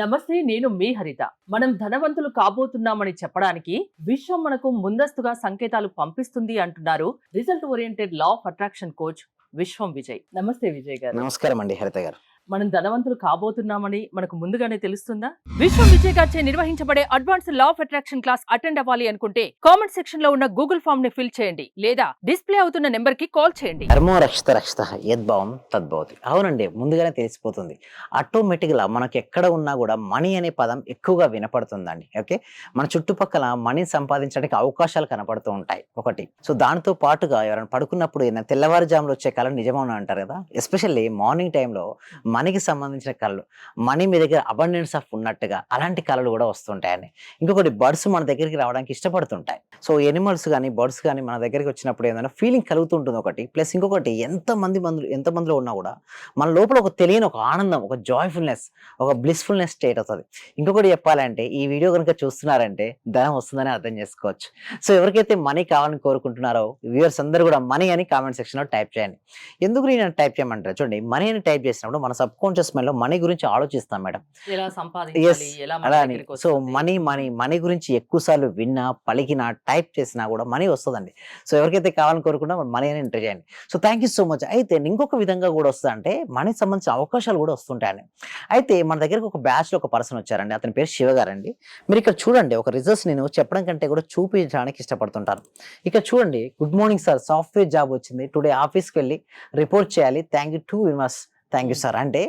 నమస్తే, నేను మీ హరిత. మనం ధనవంతులు కాబోతున్నామని చెప్పడానికి విశ్వం మనకు ముందస్తుగా సంకేతాలు పంపిస్తుంది అంటున్నారు result oriented law of attraction coach విశ్వం విజయ్. నమస్తే విజయ్ గారు. నమస్కారం అండి హరిత గారు. మనం ధనవంతులు కాబోతున్నామని మనకు ముందుగానే తెలుస్తుందా? విశ్వం విజయ్ గారిచే నిర్వహించబడే advance law of attraction class attend అవ్వాలి అనుకుంటే కామెంట్ సెక్షన్ లో ఉన్న గూగుల్ ఫామ్ ని ఫిల్ చేయండి, లేదా డిస్ప్లే అవుతున్న నెంబర్ కి కాల్ చేయండి. ధర్మో రక్షిత రక్షిత యద్భావం తద్భవతి. అవునండి, ముందుగానే తెలిసిపోతుంది. ఆటోమేటిక్ గా మనకి ఎక్కడ ఉన్నా కూడా మనీ అనే పదం ఎక్కువగా వినపడుతుందండి. ఓకే, మన చుట్టుపక్కల మనీ సంపాదించడానికి అవకాశాలు కనపడుతూ ఉంటాయి ఒకటి. సో దానితో పాటుగా ఎవరైనా పడుకున్నప్పుడు తెల్లవారుజాములు వచ్చే కళ నిజమవును అంటారు కదా. ఎస్పెషల్లీ మార్నింగ్ టైంలో మనీకి సంబంధించిన కళలు, మనీ మీ దగ్గర అబండెన్స్ ఆఫ్ ఉన్నట్టుగా అలాంటి కళలు కూడా వస్తుంటాయండి. ఇంకొకటి, బర్డ్స్ మన దగ్గరికి రావడానికి ఇష్టపడుతుంటాయి. సో ఎనిమల్స్ కానీ బర్డ్స్ కానీ మన దగ్గరికి వచ్చినప్పుడు ఏదైనా ఫీలింగ్ కలుగుతుంటుంది ఒకటి. ప్లస్ ఇంకొకటి, ఎంతమందిలో ఉన్నా కూడా మన లోపల ఒక తెలియని ఒక ఆనందం, ఒక జాయ్ఫుల్నెస్, ఒక బ్లిస్ఫుల్నెస్ స్టేట్ అవుతుంది. ఇంకొకటి చెప్పాలంటే, ఈ వీడియో కనుక చూస్తున్నారంటే ధనం వస్తుందని అర్థం చేసుకోవచ్చు. సో ఎవరికైతే మనీ కావాలని కోరుకుంటున్నారో వ్యూవర్స్ అందరూ కూడా మనీ అని కామెంట్ సెక్షన్ లో టైప్ చేయండి. ఎందుకు నేను టైప్ చేయమంటారు చూడండి, మనీ అని టైప్ చేసినప్పుడు మన సబ్ కాన్షియస్ మైండ్ లో మనీ గురించి ఆలోచిస్తాం మేడం. ఎలా సంపాదించాలి, ఎలా మన అలా అని. దగ్గరికి సో వస్తుంది? మనీ గురించి ఎక్కువ సార్లు విన్నా, పలికినా, టైప్ చేసినా కూడా మనీ వస్తుందండి. సో ఎవరికైతే కావాలని కోరుకున్నా మనీ అని ఎంటర్ చేయండి. So thank you so much. అయితే ఇంకొక విధంగా కూడా వస్తుంది, అంటే మనీకి సంబంధించిన అవకాశాలు కూడా వస్తుంటాయండి. అయితే మన దగ్గరకు ఒక బ్యాచ్ లో ఒక పర్సన్ వచ్చారండి. అతని పేరు శివ గారండి. మీరు ఇక్కడ చూడండి, ఒక రిజల్ట్స్ నేను చెప్పడం కంటే కూడా చూపించడానికి ఇష్టపడుతుంటాను. ఇక్కడ చూడండి, good morning sir, software job వచ్చింది, టుడే ఆఫీస్కి వెళ్ళి రిపోర్ట్ చేయాలి, thank you to viewers, thank you sir. అంటే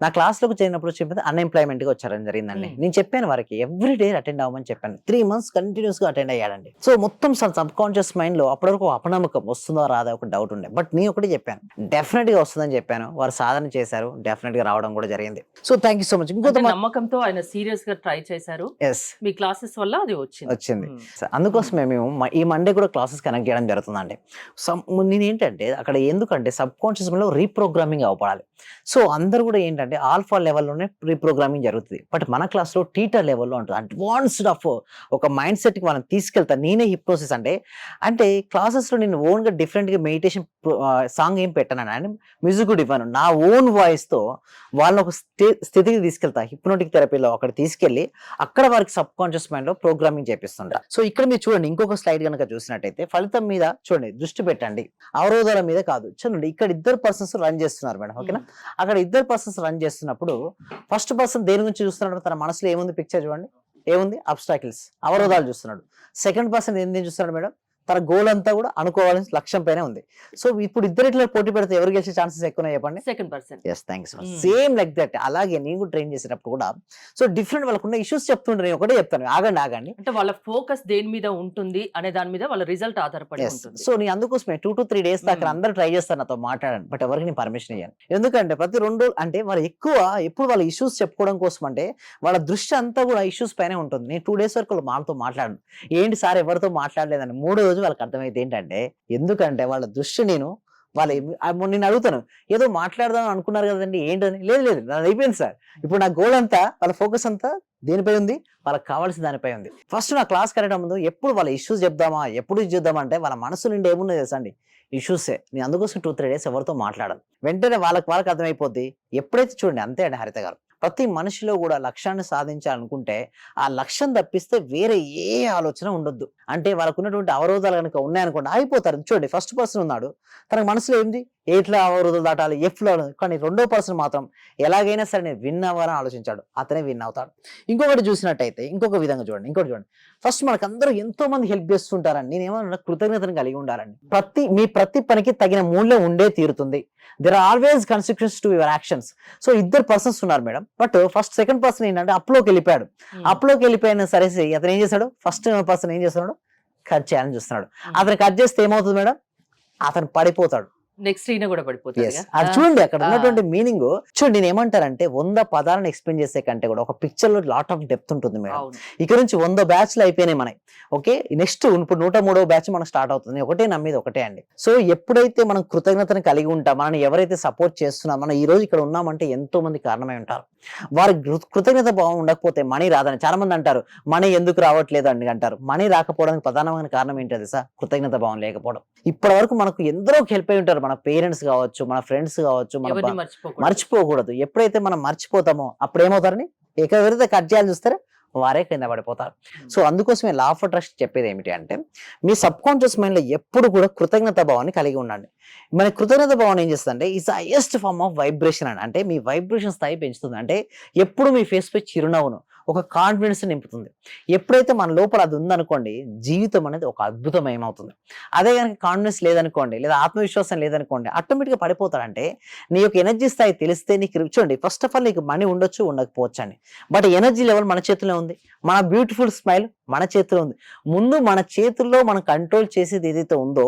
నా క్లాస్లోకి చేరినప్పుడు చెప్పేది అన్ఎంప్లాయ్మెంట్గా వచ్చారని జరిగిందండి. నేను చెప్పాను వారికి ఎవ్రీ డే అటెండ్ అవ్వమని చెప్పాను. 3 months కంటిన్యూస్గా అటెండ్ అయ్యాడండి. సో మొత్తం సబ్ కాన్షియస్ మైండ్లో అప్పటివరకు అపనమ్మకం, వస్తుందో రాదా ఒక డౌట్ ఉండే. బట్ నేను ఒకటి చెప్పాను, డెఫినెట్గా వస్తుందని చెప్పాను. వారు సాధన చేశారు, డెఫినెట్గా రావడం కూడా జరిగింది. So thank you so much. ఇంకొక నమ్మకంతో ఆయన సీరియస్ గా ట్రై చేశారు. ఎస్, మీ క్లాసెస్ వల్ల అది వచ్చింది. అందుకోసమే మేము ఈ మండే కూడా క్లాసెస్ కనెక్ట్ చేయడం జరుగుతుందండి. నేను ఏంటంటే అక్కడ ఎందుకంటే సబ్ కాన్షియస్ మైండ్లో రీప్రోగ్రామింగ్ అవ్వడాలి. సో అందరూ కూడా ఏంటంటే ఆల్ఫా లెవెల్లోనే రీప్రోగ్రామింగ్ జరుగుతుంది. బట్ మన క్లాస్లో టీటర్ లెవెల్లో ఉంటుంది. అడ్వాన్స్డ్ ఆఫ్ ఒక మైండ్ సెట్కి మనం తీసుకెళ్తాను. నేనే హిప్నోసిస్ అంటే క్లాసెస్లో నేను ఓన్గా డిఫరెంట్గా మెడిటేషన్ సాంగ్ ఏం పెట్టాను అండ్ మ్యూజిక్ కూడా ఇవ్వను. నా ఓన్ వాయిస్తో వాళ్ళని ఒక స్థితికి తీసుకెళ్తా. హిప్నోటిక్ థెరపీలో అక్కడ తీసుకెళ్ళి అక్కడ వారికి సబ్ కాన్షియస్ మైండ్లో ప్రోగ్రామింగ్ చేపిస్తుంటా. సో ఇక్కడ మీరు చూడండి, ఇంకొక స్లైడ్ కనుక చూసినట్టయితే ఫలితం మీద చూడండి, దృష్టి పెట్టండి, అవరోధాల మీద కాదు. చూడండి, ఇక్కడ 2 persons రన్ చేస్తున్నారు మేడం. ఓకేనా, అక్కడ 2 persons రన్ చేస్తున్నప్పుడు ఫస్ట్ పర్సన్ దేని గురించి చూస్తున్నాడు, తన మనసులో ఏముంది పిక్చర్ చూడండి, ఏముంది, అబ్స్టాకిల్స్, అవరోధాలు చూస్తున్నాడు. సెకండ్ పర్సన్ ఏం చూస్తున్నాడు మేడం, తన గోల్ అంతా కూడా అనుకోవాల్సిన లక్ష్యం పైన ఉంది. సో ఇప్పుడు ఇద్దరిట్లో పోటీ పెడితే ఎవరు గెలిచే ఛాన్సెస్ ఎక్కువ చెప్పండి? Second person. Yes, thanks. Same like that. అలాగే నేను కూడా ట్రైన్ చేసేటప్పుడు కూడా సో డిఫరెంట్ వాళ్ళకున్న ఇష్యూస్ చెప్తుంటే నేను ఒకటే చెప్తాను, ఆగండి. అంటే వాళ్ళ ఫోకస్ దేని మీద ఉంటుంది అనే దాని మీద వాళ్ళ రిజల్ట్ ఆధారపడి ఉంటుంది. సో నేను అందుకోసమే 2 to 3 days దాకా అందరూ ట్రై చేస్తారు నాతో మాట్లాడండి. బట్ ఎవరికి నేను పర్మిషన్ ఇయ్యాను. ఎందుకంటే ప్రతి 2 రోజులు అంటే వాళ్ళు ఎప్పుడు వాళ్ళ ఇష్యూస్ చెప్పుకోవడం కోసం అంటే వాళ్ళ దృష్టి అంతా కూడా ఇష్యూస్ పైనే ఉంటుంది. నేను 2 days వరకు వాళ్ళతో మాట్లాడను. ఏంటి సార్ ఎవరితో మాట్లాడలేదని 3వ రోజు వాళ్ళకి అర్థమైతే ఏంటంటే, ఎందుకంటే వాళ్ళ దృష్టి నేను అడుగుతాను, ఏదో మాట్లాడదాం అనుకున్నారు కదండి ఏంటని. లేదు నాది అయిపోయింది సార్. ఇప్పుడు నా గోల్ అంతా, వాళ్ళ ఫోకస్ అంతా దేనిపై ఉంది, వాళ్ళకి కావాల్సిన దానిపై ఉంది. ఫస్ట్ నా క్లాస్ కట్టడం ముందు ఎప్పుడు వాళ్ళ ఇష్యూస్ చెప్దామా, ఎప్పుడు చూద్దామా అంటే వాళ్ళ మనసు నుండి ఏముందో తెలుసా అండి, ఇష్యూసే. నేను అందుకోసం 2-3 days ఎవరితో మాట్లాడను. వెంటనే వాళ్ళకి అర్థమైపోద్ది. ఎప్పుడైతే చూడండి, అంతే అండి హరిత గారు, ప్రతి మనిషిలో కూడా లక్ష్యాన్ని సాధించాలనుకుంటే ఆ లక్ష్యం తప్పిస్తే వేరే ఏ ఆలోచన ఉండొద్దు. అంటే వాళ్ళకు ఉన్నటువంటి అవరోధాలు కనుక ఉన్నాయనుకోండి అయిపోతారు. చూడండి, ఫస్ట్ పర్సన్ ఉన్నాడు, తనకు మనసులో ఏంది, ఎట్లా అవరోధాలు దాటాలి, ఎఫ్లో. కానీ 2వ పర్సన్ మాత్రం ఎలాగైనా సరే నేను విన్ అవ్వాలని ఆలోచించాడు, అతనే విన్ అవుతాడు. ఇంకొకటి చూసినట్టయితే ఇంకొక విధంగా చూడండి, ఫస్ట్ మనకు అందరూ ఎంతో మంది హెల్ప్ చేస్తుంటారని నేనేమన్నా కృతజ్ఞతను కలిగి ఉండాలండి. ప్రతి పనికి తగిన మూల్యం ఉండే తీరుతుంది. There are always consequences to your actions. So 2 persons ఉన్నారు మేడం. బట్ సెకండ్ పర్సన్ ఏంటంటే అప్లోకి వెళ్ళిపోయిన సరే అతను ఏం చేశాడు, ఫస్ట్ పర్సన్ ఏం చేస్తున్నాడు, కట్ చేయాలని చూస్తున్నాడు. అతను కట్ చేస్తే ఏమవుతుంది మేడం, అతను పడిపోతాడు. నెక్స్ట్ ఈయన కూడా పడిపోతుంది. అది చూడండి, అక్కడ ఉన్నటువంటి మీనింగ్ చూడండి. నేను ఏమంటారంటే 100 పదాలను ఎక్స్ప్లెయిన్ చేసే కంటే కూడా ఒక పిక్చర్ లో లాట్ ఆఫ్ డెప్త్ ఉంటుంది మేడం. ఇక్కడ నుంచి 100 బ్యాచ్లు అయిపోయినాయి మనకి. ఓకే, నెక్స్ట్ ఇప్పుడు 103వ బ్యాచ్ మనకు స్టార్ట్ అవుతుంది. ఒకటే నమ్మేది ఒకటే అండి. సో ఎప్పుడైతే మనం కృతజ్ఞతను కలిగి ఉంటాం, మనల్ని ఎవరైతే సపోర్ట్ చేస్తున్నాం, మనం ఈ రోజు ఇక్కడ ఉన్నామంటే ఎంతో మంది కారణమై ఉంటారు. వారి కృతజ్ఞత భావం ఉండకపోతే మనీ రాదని చాలా మంది అంటారు. మనీ ఎందుకు రావట్లేదు అని అంటారు. మనీ రాకపోవడానికి ప్రధానమైన కారణం ఏంటో తెలుసా, కృతజ్ఞత భావం లేకపోవడం. ఇప్పటి వరకు మనకు ఎందరో హెల్ప్ అయి ఉంటారు, మన పేరెంట్స్ కావచ్చు, మన ఫ్రెండ్స్ కావచ్చు. మనం మర్చిపోకూడదు. ఎప్పుడైతే మనం మర్చిపోతామో అప్పుడు ఏమవుతారని ఎవరైతే కట్ చేయాలని చూస్తారో వారే కింద పడిపోతారు. సో అందుకోసమే లా ఆఫ్ అట్రాక్షన్ చెప్పేది ఏమిటి అంటే, మీ సబ్ కాన్షియస్ మైండ్ లో ఎప్పుడు కూడా కృతజ్ఞత భావాన్ని కలిగి ఉండండి. మన కృతజ్ఞత భావం ఏం చేస్తుందంటే it's highest form of vibration అని, అంటే మీ వైబ్రేషన్ స్థాయి పెంచుతుంది. అంటే ఎప్పుడు మీ ఫేస్ పై చిరునవ్వును, ఒక కాన్ఫిడెన్స్ నింపుతుంది. ఎప్పుడైతే మన లోపల అది ఉందనుకోండి, జీవితం అనేది ఒక అద్భుతమయమవుతుంది. అదే కనుక కాన్ఫిడెన్స్ లేదనుకోండి, లేదా ఆత్మవిశ్వాసం లేదనుకోండి, ఆటోమేటిక్గా పడిపోతాడంటే నీ యొక్క ఎనర్జీ స్థాయి తెలిస్తే నీకు చూడండి, ఫస్ట్ ఆఫ్ ఆల్ నీకు మనీ ఉండొచ్చు ఉండకపోవచ్చు అండి, బట్ ఎనర్జీ లెవెల్ మన చేతిలో ఉంది. మన బ్యూటిఫుల్ స్మైల్ మన చేతిలో ఉంది. ముందు మన చేతుల్లో మనం కంట్రోల్ చేసేది ఏదైతే ఉందో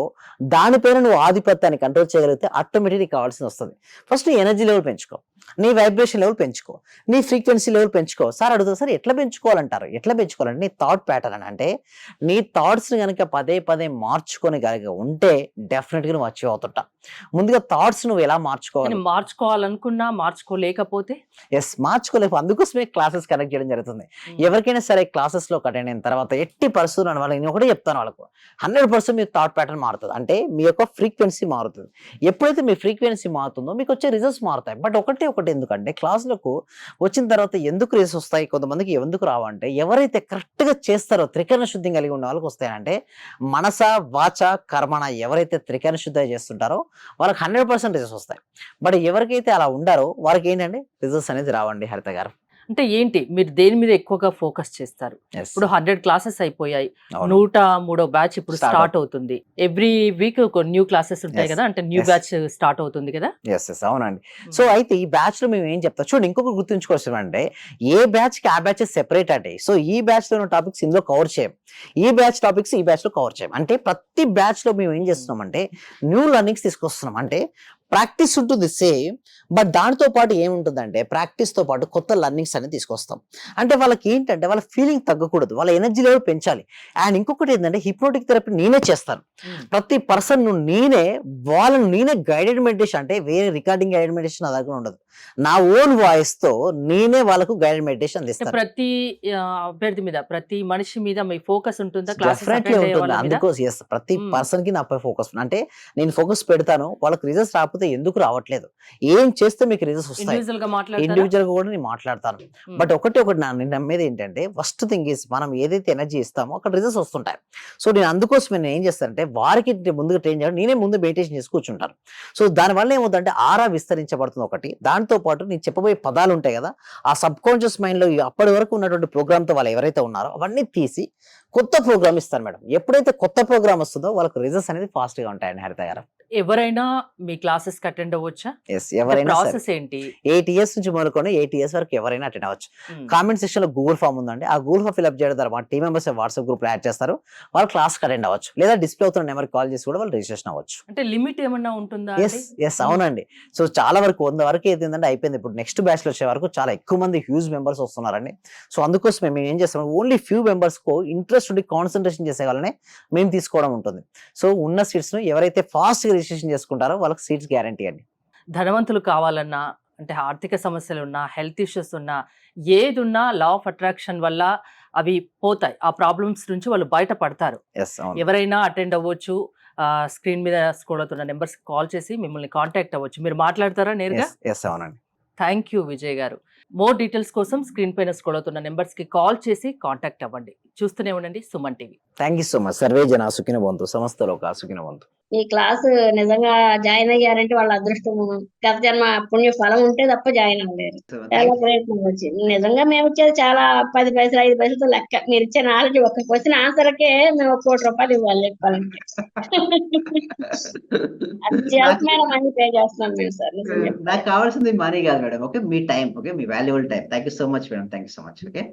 దానిపైన నువ్వు ఆధిపత్యాన్ని కంట్రోల్ చేయగలిగితే ఆటోమేటిక్ నీకు కావాల్సింది వస్తుంది. ఫస్ట్ నీ ఎనర్జీ లెవెల్ పెంచుకో, నీ వైబ్రేషన్ లెవెల్ పెంచుకో, నీ ఫ్రీక్వెన్సీ లెవెల్ పెంచుకో. సార్ అడుగుతారు, సార్ ఎట్లా పెంచుకోవాలంటారు? ఎట్లా పెంచుకోవాలంటే నీ థాట్ ప్యాటర్న్ అని, అంటే నీ థాట్స్ని కనుక పదే పదే మార్చుకొని కనుక ఉంటే డెఫినెట్గా నువ్వు అచీవ్ అవుతుంటా. ముందుగా థాట్స్ నువ్వు ఎలా మార్చుకోవాలి, మార్చుకోవాలనుకున్నా మార్చుకోలేకపోతే మార్చుకోలేకపోతే అందుకోసమే క్లాసెస్ కనెక్ట్ చేయడం జరుగుతుంది. ఎవరికైనా సరే క్లాసెస్ లో అటెండ్ అయిన తర్వాత ఎట్టి పరిస్థితులు అని వాళ్ళకి నేను ఒకటే చెప్తాను, వాళ్ళకు 100% మీ థాట్ ప్యాటర్న్ మారుతుంది. అంటే మీ యొక్క ఫ్రీక్వెన్సీ మారుతుంది. ఎప్పుడైతే మీ ఫ్రీక్వెన్సీ మారుతుందో మీకు వచ్చే రిజల్ట్స్ మారుతాయి. బట్ ఒకటి ఎందుకంటే క్లాసులకు వచ్చిన తర్వాత ఎందుకు రిజల్ట్స్ వస్తాయి, కొంతమందికి ఎందుకు రావంటే, ఎవరైతే కరెక్ట్ గా చేస్తారో త్రికరణ శుద్ధి కలిగి ఉన్న వాళ్ళకి వస్తాయంటే, మనస వాచ కర్మణ ఎవరైతే త్రికరణ శుద్ధి చేస్తుంటారో వాళ్ళకి 100% రిజల్ట్స్ వస్తాయి. బట్ ఎవరికైతే అలా ఉండారో వారికి ఏంటంటే రిజల్ట్స్ అనేది రావండి. హరిత గారు, అంటే ఏంటి, మీరు దేని మీద ఎక్కువగా ఫోకస్ చేస్తారు? ఇప్పుడు 100 క్లాసెస్ అయిపోయాయి, 103వ బ్యాచ్ ఇప్పుడు స్టార్ట్ అవుతుంది. ఎవ్రీ వీక్ ఒక న్యూ క్లాసెస్ ఉంటాయి కదా, అంటే న్యూ బ్యాచ్ స్టార్ట్ అవుతుంది కదా. అవునండి. సో అయితే ఈ బ్యాచ్ లో మేము ఏం చెప్తాం చూడండి, ఇంకొక గుర్తుంచుకోవచ్చు అంటే, ఏ బ్యాచ్ కి ఆ బ్యాచ్ సెపరేట్ అంటే, సో ఈ బ్యాచ్ లో ఉన్న టాపిక్స్ ఇందులో కవర్ చేయం, ఈ బ్యాచ్ టాపిక్స్ ఈ బ్యాచ్ లో కవర్ చేయం. అంటే ప్రతి బ్యాచ్ లో మేము ఏం చేస్తున్నాం అంటే న్యూ లెర్నింగ్స్ తీసుకొస్తున్నాం. అంటే ప్రాక్టీస్ ఉంటుంది సేమ్, బట్ దానితో పాటు ఏముంటుందంటే ప్రాక్టీస్ తో పాటు కొత్త లెర్నింగ్స్ అనేది తీసుకొస్తాం. అంటే వాళ్ళకి ఏంటంటే వాళ్ళ ఫీలింగ్ తగ్గకూడదు, వాళ్ళ ఎనర్జీ లెవెల్ పెంచాలి. అండ్ ఇంకొకటి ఏంటంటే హిప్నోటిక్ థెరపీ నేనే చేస్తాను. ప్రతి పర్సన్ నేనే గైడెడ్ మెడిటేషన్, అంటే వేరే రికార్డింగ్ గైడెడ్ మెడిటేషన్ నా దగ్గర ఉండదు, నా ఓన్ వాయిస్ తో నేనే వాళ్ళకు గైడెడ్ మెడిటేషన్ అందిస్తాను. ప్రతి అభ్యర్థి మీద, ప్రతి మనిషి మీద మీ ఫోకస్ ఉంటుందా? డెఫినెట్లీ ఉంటుంది. అందుకోసం ప్రతి పర్సన్ కి నాపై ఫోకస్, అంటే నేను ఫోకస్ పెడతాను. వాళ్ళకి రిజల్ట్స్ రాకపోతే ఎందుకు రావట్లేదు, ఏం చేస్తే మీకు రిజల్ట్స్ వస్తాయి, ఇండివిజువల్ గా కూడా నేను మాట్లాడతాను. బట్ ఒకటి నేను నమ్మేది ఏంటంటే, ఫస్ట్ థింగ్ ఈస్ మనం ఏదైతే ఎనర్జీ ఇస్తామో అక్కడ రిజల్ట్స్ వస్తుంటాయి. సో నేను అందుకోసం నేను ఏం చేస్తానంటే వారికి ముందుగా ట్రైన్ చేయడం, నేనే ముందు మెడిటేషన్ చేసి కూర్చుంటాను. సో దానివల్ల ఏమవుతుందంటే ఆరా విస్తరించబడుతుంది ఒకటి. దాంతో పాటు నేను చెప్పబోయే పదాలు ఉంటాయి కదా, ఆ సబ్ కాన్షియస్ మైండ్ లో అప్పటి వరకు ఉన్నటువంటి ప్రోగ్రామ్ తో వాళ్ళు ఎవరైతే ఉన్నారో అవన్నీ తీసి కొత్త ప్రోగ్రామ్ ఇస్తాను మేడం. ఎప్పుడైతే కొత్త ప్రోగ్రామ్ వస్తుందో వాళ్ళకి రిజల్ట్స్ అనేది ఫాస్ట్ గా ఉంటాయండి. హరిత గారు, ఎవరైనా మీ క్లాసెస్ కి అటెండ్ అవ్వచ్చా? ఎవరైనా ప్రాసెస్ ఏంటి? 8 years నుంచి మొదలుకొని 8 years వరకు ఎవరైనా అటెండ్ అవ్వచ్చు. కామెంట్ సెక్షన్ లో గూగుల్ ఫామ్ ఉందండి, ఆ గూగుల్ ఫామ్ ఫిల్అప్ చేయడం ద్వారా మా టీమ్ మెంబర్స్ వాట్సాప్ గ్రూప్ లో యాడ్ చేస్తారు, వాళ్ళు క్లాస్ కి అటెండ్ అవ్వచ్చు. లేదా డిస్ప్లే అవుతున్న నెంబర్ కాల్ చేసి కూడా వాళ్ళు రిజిస్ట్రేషన్ అవ్వచ్చు. అంటే లిమిట్ ఏమన్నా ఉంటుందా? అవునండి. సో చాలా వరకు 100 వరకు ఏంటంటే అయిపోయింది. ఇప్పుడు నెక్స్ట్ బ్యాచ్ లో వచ్చే వరకు చాలా ఎక్కువ మంది హ్యూజ్ మెంబర్స్ వస్తున్నారండి. సో అందుకోసమే మేము ఏం చేస్తాం, ఓన్లీ ఫ్యూ మెంబర్స్ కు ఇంట్రెస్ట్ ఉండి కాన్సన్ట్రేషన్ చేసే వాళ్ళనే మేము తీసుకోవడం ఉంటుంది. సో ఉన్న సీట్స్ ను ఎవరైతే ఫాస్ట్ గా రిజిస్ట్రేషన్ చేసుకుంటారో వాళ్ళకి సీట్స్ గ్యారంటీ అండి. ధనవంతులు కావాలన్నా, అంటే ఆర్థిక సమస్యలు ఉన్నా, హెల్త్ ఇష్యూస్ ఉన్నా, ఏది ఉన్నా లా ఆఫ్ అట్రాక్షన్ వల్ల అవి పోతాయి. ఆ ప్రాబ్లమ్స్ నుంచి వాళ్ళు బయటపడతారు. ఎవరైనా అటెండ్ అవ్వచ్చు. స్క్రీన్ మీద స్క్రోల్ అవుతున్న నెంబర్స్ కాల్ చేసి మిమ్మల్ని కాంటాక్ట్ అవ్వచ్చు. మీరు మాట్లాడతారా నేరుగా? అవునండి. థ్యాంక్ యూ విజయ్ గారు. మోర్ డీటెయిల్స్ కోసం స్క్రీన్ పైన స్క్రోల్ అవుతున్న నెంబర్స్ కి కాల్ చేసి కాంటాక్ట్ అవ్వండి. చూస్తూనే ఉండండి Suman TV. Thank you so much. Survey జన సుఖినో భవంతు, సమస్త లోకా సుఖినో భవంతు. ఈ క్లాస్ నిజంగా జాయిన్ అయ్యారంటే వాళ్ళ అదృష్టం, గత జన్మ పుణ్య ఫలం ఉంటే తప్ప జాయిన్ అవ్వలేరు. చాలా ప్రయత్నం వచ్చింది. నిజంగా మేము ఇచ్చేది చాలా 10 పైసలు 5 పైసలతో లెక్క. మీరు ఇచ్చే నాలెడ్జ్ ఒక్క క్వశ్చన్ ఆన్సర్కే మేము 1 కోటి రూపాయలు ఇవ్వాలి చెప్పాలంటే. అత్యల్పమైన మనీ పే చేస్తున్నాం మేము సార్. నాకు కావాల్సింది మనీ కాదు madam, okay, me time, okay, me valuable time. Thank you so much madam, thank you so much. Okay.